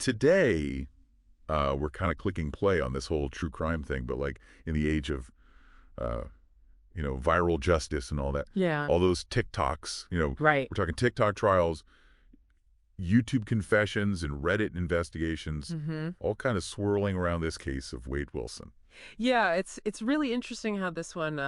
today, we're kind of clicking play on this whole true crime thing, but like in the age of, uh, viral justice and all that, Yeah. all those TikToks, Right. we're talking TikTok trials, YouTube confessions and Reddit investigations, all kind of swirling around this case of Wade Wilson. Yeah, it's really interesting how this one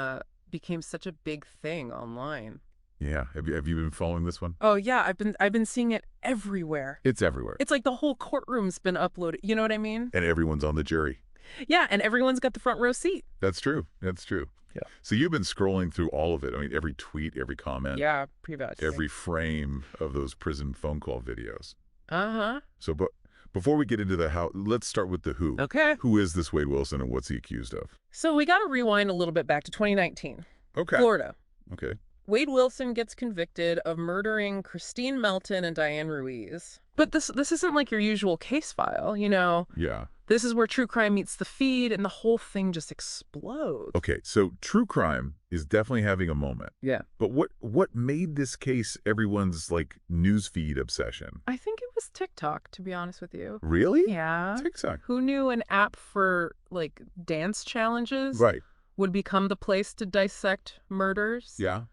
became such a big thing online. Yeah. Have you been following this one? Oh yeah, I've been seeing it everywhere. It's everywhere. It's like the whole courtroom's been uploaded. You know what I mean? And everyone's on the jury. Yeah, and everyone's got the front row seat. That's true. That's true. Yeah. So you've been scrolling through all of it. I mean, every tweet, every comment. Yeah, pretty much. Every frame of those prison phone call videos. Uh-huh. So, but before we get into the how, let's start with the who. Okay. Who is this Wade Wilson and what's he accused of? So we got to rewind a little bit back to 2019. Okay. Florida. Okay. Wade Wilson gets convicted of murdering Christine Melton and Diane Ruiz. But this isn't like your usual case file, Yeah. This is where true crime meets the feed, and the whole thing just explodes. Okay. So true crime is definitely having a moment. Yeah. But what made this case everyone's like newsfeed obsession? I think it was TikTok, to be honest with you. Really? Yeah. TikTok. Who knew an app for, like, dance challenges Right. would become the place to dissect murders? Yeah.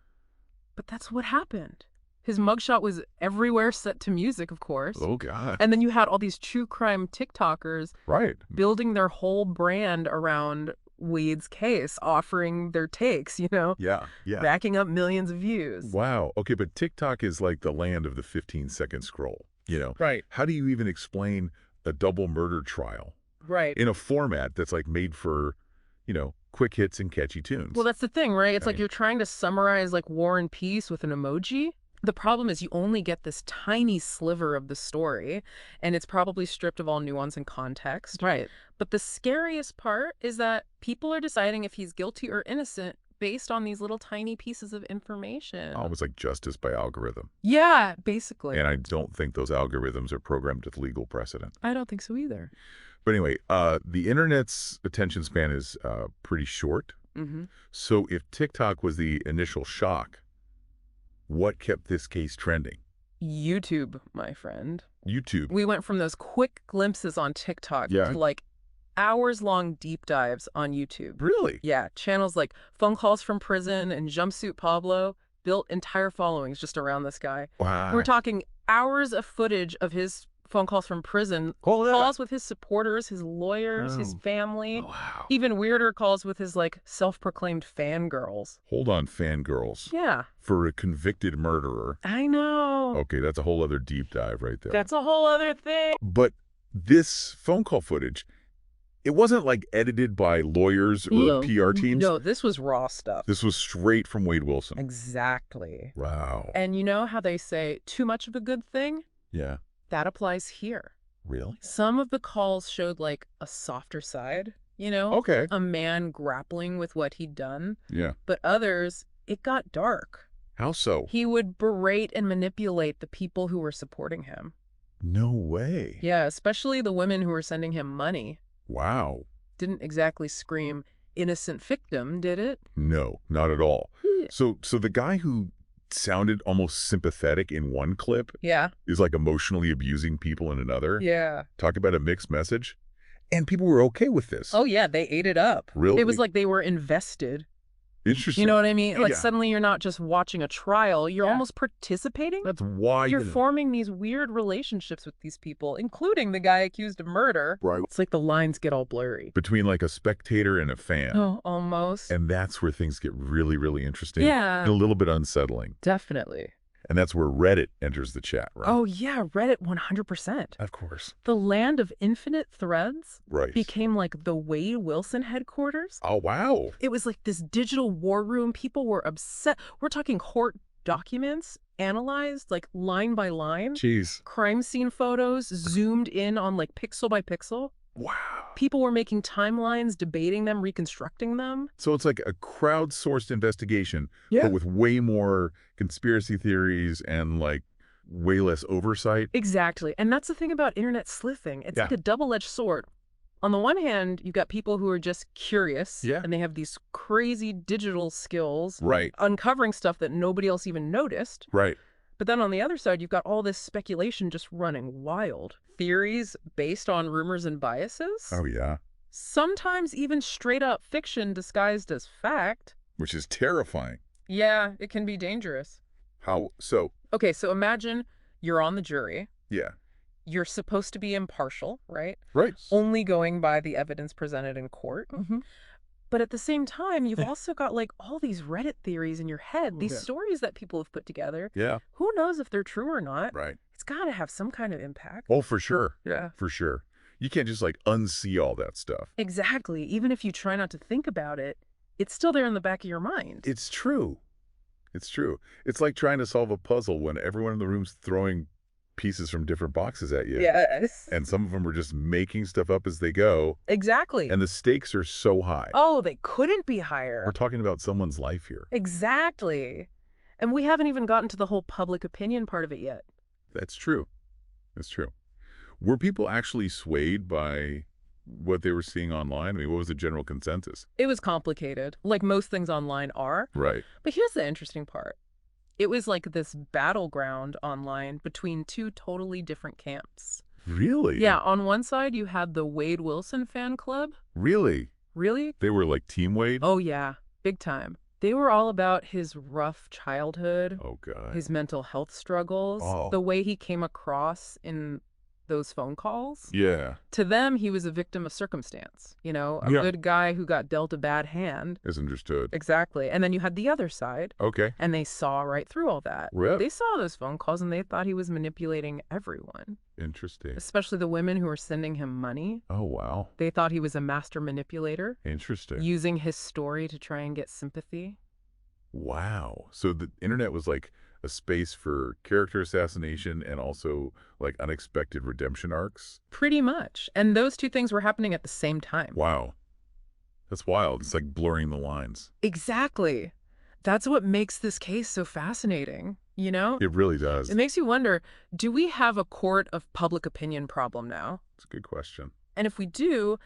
But that's what happened. His mugshot was everywhere set to music, of course. Oh, God. And then you had all these true crime TikTokers Right. building their whole brand around Wade's case, offering their takes, Yeah. Yeah. racking up millions of views. Wow. Okay, but TikTok is like the land of the 15-second scroll, Right. How do you even explain a double murder trial Right. in a format that's like made for, quick hits and catchy tunes? Well, that's the thing, right? It's I like mean- you're trying to summarize like War and Peace with an emoji. The problem is you only get this tiny sliver of the story, and it's probably stripped of all nuance and context. Right. But the scariest part is that people are deciding if he's guilty or innocent based on these little tiny pieces of information. Almost like justice by algorithm. Yeah, basically. And I don't think those algorithms are programmed with legal precedent. I don't think so either. But anyway, the internet's attention span is pretty short. Mm-hmm. So if TikTok was the initial shock, what kept this case trending? YouTube, my friend. YouTube. We went from those quick glimpses on TikTok Yeah. to like hours-long deep dives on YouTube. Really? Yeah, channels like Phone Calls from Prison and Jumpsuit Pablo built entire followings just around this guy. Wow. We're talking hours of footage of his phone calls from prison, calls with his supporters, his lawyers, his family, Wow. even weirder calls with his like self-proclaimed fangirls. Hold on, fangirls. Yeah, For a convicted murderer. I know. Okay, that's a whole other deep dive right there. That's a whole other thing. But this phone call footage, it wasn't like edited by lawyers or No. PR teams. No, this was raw stuff. This was straight from Wade Wilson. Exactly. Wow. And you know how they say too much of a good thing? Yeah. That applies here. Really? Some of the calls showed like a softer side, Okay. a man grappling with what he'd done. Yeah. But others, it got dark. How so? He would berate and manipulate the people who were supporting him. No way. Yeah, especially the women who were sending him money. Wow. Didn't exactly scream innocent victim, did it? No, not at all. Yeah. So the guy who sounded almost sympathetic in one clip Yeah. is like emotionally abusing people in another. Yeah. Talk about a mixed message. And people were okay with this. Oh, yeah, they ate it up. Really? It was like they were invested. Interesting. You know what I mean? Like Yeah. suddenly you're not just watching a trial, you're almost participating. That's why You're forming these weird relationships with these people, including the guy accused of murder. Right. It's like the lines get all blurry. Between like a spectator and a fan. Oh, almost. And that's where things get really, really interesting. Yeah. And a little bit unsettling. Definitely. And that's where Reddit enters the chat, right? Oh, yeah, Reddit 100%. Of course. The land of infinite threads Right. became like the Wade Wilson headquarters. Oh, wow. It was like this digital war room. People were upset. We're talking court documents analyzed like line by line. Jeez. Crime scene photos zoomed in on like pixel by pixel. Wow. People were making timelines, debating them, reconstructing them. So it's like a crowdsourced investigation, Yeah. but with way more conspiracy theories and like way less oversight. Exactly. And that's the thing about internet sleuthing. It's Yeah. like a double-edged sword. On the one hand, you've got people who are just curious, Yeah. and they have these crazy digital skills, Right. uncovering stuff that nobody else even noticed. Right. But then on the other side, you've got all this speculation just running wild. Theories based on rumors and biases. Oh, yeah. Sometimes even straight up fiction disguised as fact. Which is terrifying. Yeah, it can be dangerous. How so? Okay, so imagine you're on the jury. Yeah. You're supposed to be impartial, right? Right. Only going by the evidence presented in court. But at the same time, you've also got like all these Reddit theories in your head, these stories that people have put together. Yeah. Who knows if they're true or not? Right. It's got to have some kind of impact. Oh, for sure. Yeah. For sure. You can't just like unsee all that stuff. Exactly. Even if you try not to think about it, it's still there in the back of your mind. It's true. It's true. It's like trying to solve a puzzle when everyone in the room's throwing pieces from different boxes at you. Yes. And some of them are just making stuff up as they go. Exactly. And the stakes are so high. Oh, they couldn't be higher. We're talking about someone's life here. Exactly. And we haven't even gotten to the whole public opinion part of it yet. That's true. That's true. Were people actually swayed by what they were seeing online? I mean, what was the general consensus? It was complicated, like most things online are. Right. But here's the interesting part. It was like this battleground online between two totally different camps. Really? Yeah, on one side you had the Wade Wilson fan club. Really? Really? They were like Team Wade? Oh yeah, big time. They were all about his rough childhood, Oh, God. his mental health struggles, Oh. the way he came across in those phone calls. Yeah. To them, he was a victim of circumstance, a Yeah. good guy who got dealt a bad hand. Is understood. Exactly. And then you had the other side, Okay. and they saw right through all that. Rip. They saw those phone calls, and they thought he was manipulating everyone, Interesting. especially the women who were sending him money. Oh, wow. They thought he was a master manipulator, Interesting. using his story to try and get sympathy. Wow. So the internet was like a space for character assassination and also like unexpected redemption arcs? Pretty much. And those two things were happening at the same time. Wow. That's wild. It's like blurring the lines. Exactly. That's what makes this case so fascinating, It really does. It makes you wonder, do we have a court of public opinion problem now? It's a good question. And if we do,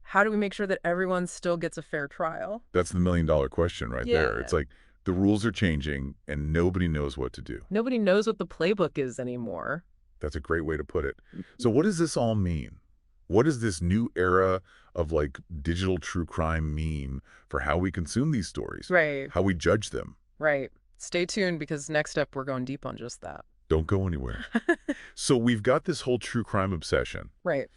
how do we make sure that everyone still gets a fair trial? That's the million-dollar question right there. Yeah. It's like the rules are changing and nobody knows what to do. Nobody knows what the playbook is anymore. That's a great way to put it. So what does this all mean? What does this new era of like digital true crime mean for how we consume these stories? Right. How we judge them? Right. Stay tuned because next up we're going deep on just that. Don't go anywhere. So we've got this whole true crime obsession. Right.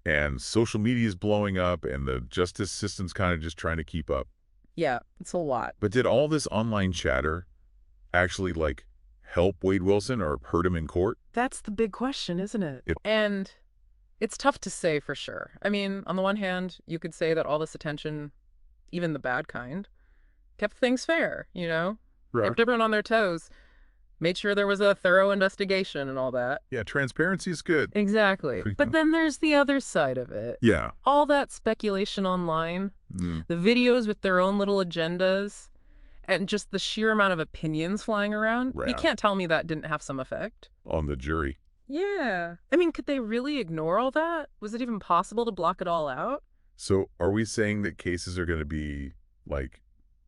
And social media is blowing up and the justice system's kind of just trying to keep up. Yeah, it's a lot. But did all this online chatter actually like help Wade Wilson or hurt him in court? That's the big question, isn't it? And it's tough to say for sure. I mean, on the one hand, you could say that all this attention, even the bad kind, kept things fair, Kept everyone on their toes, made sure there was a thorough investigation and all that. Yeah, transparency is good. Exactly. But then there's the other side of it. Yeah. All that speculation online, the videos with their own little agendas, and just the sheer amount of opinions flying around. Right. You can't tell me that didn't have some effect. On the jury. Yeah. I mean, could they really ignore all that? Was it even possible to block it all out? So are we saying that cases are going to be like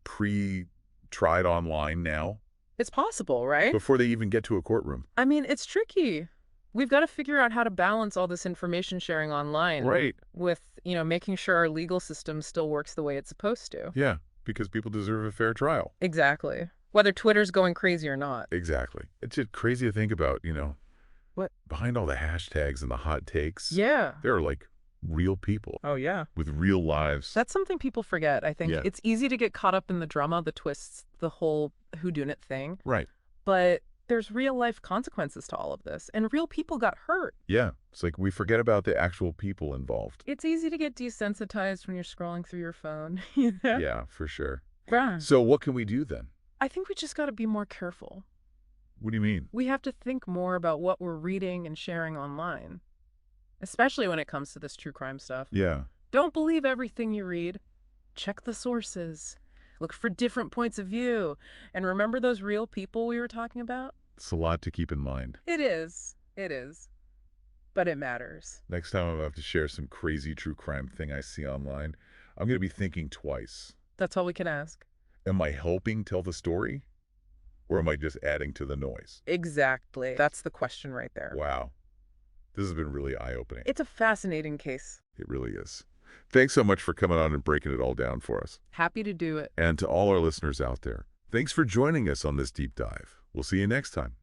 pre-tried online now? It's possible, right? Before they even get to a courtroom. I mean, it's tricky. We've got to figure out how to balance all this information sharing online. Right. With, making sure our legal system still works the way it's supposed to. Yeah, because people deserve a fair trial. Exactly. Whether Twitter's going crazy or not. Exactly. It's just crazy to think about, What? Behind all the hashtags and the hot takes. Yeah. There are like real people. Oh, yeah. With real lives. That's something people forget, I think. Yeah. It's easy to get caught up in the drama, the twists, the whole whodunit thing. Right. But there's real life consequences to all of this, and real people got hurt. Yeah. It's like we forget about the actual people involved. It's easy to get desensitized when you're scrolling through your phone. Yeah, for sure. Yeah. So what can we do then? I think we just got to be more careful. What do you mean? We have to think more about what we're reading and sharing online, especially when it comes to this true crime stuff. Yeah. Don't believe everything you read. Check the sources. Look for different points of view. And remember those real people we were talking about? It's a lot to keep in mind. It is. It is. But it matters. Next time I'm about to share some crazy true crime thing I see online, I'm going to be thinking twice. That's all we can ask. Am I helping tell the story? Or am I just adding to the noise? Exactly. That's the question right there. Wow. This has been really eye-opening. It's a fascinating case. It really is. Thanks so much for coming on and breaking it all down for us. Happy to do it. And to all our listeners out there, thanks for joining us on this deep dive. We'll see you next time.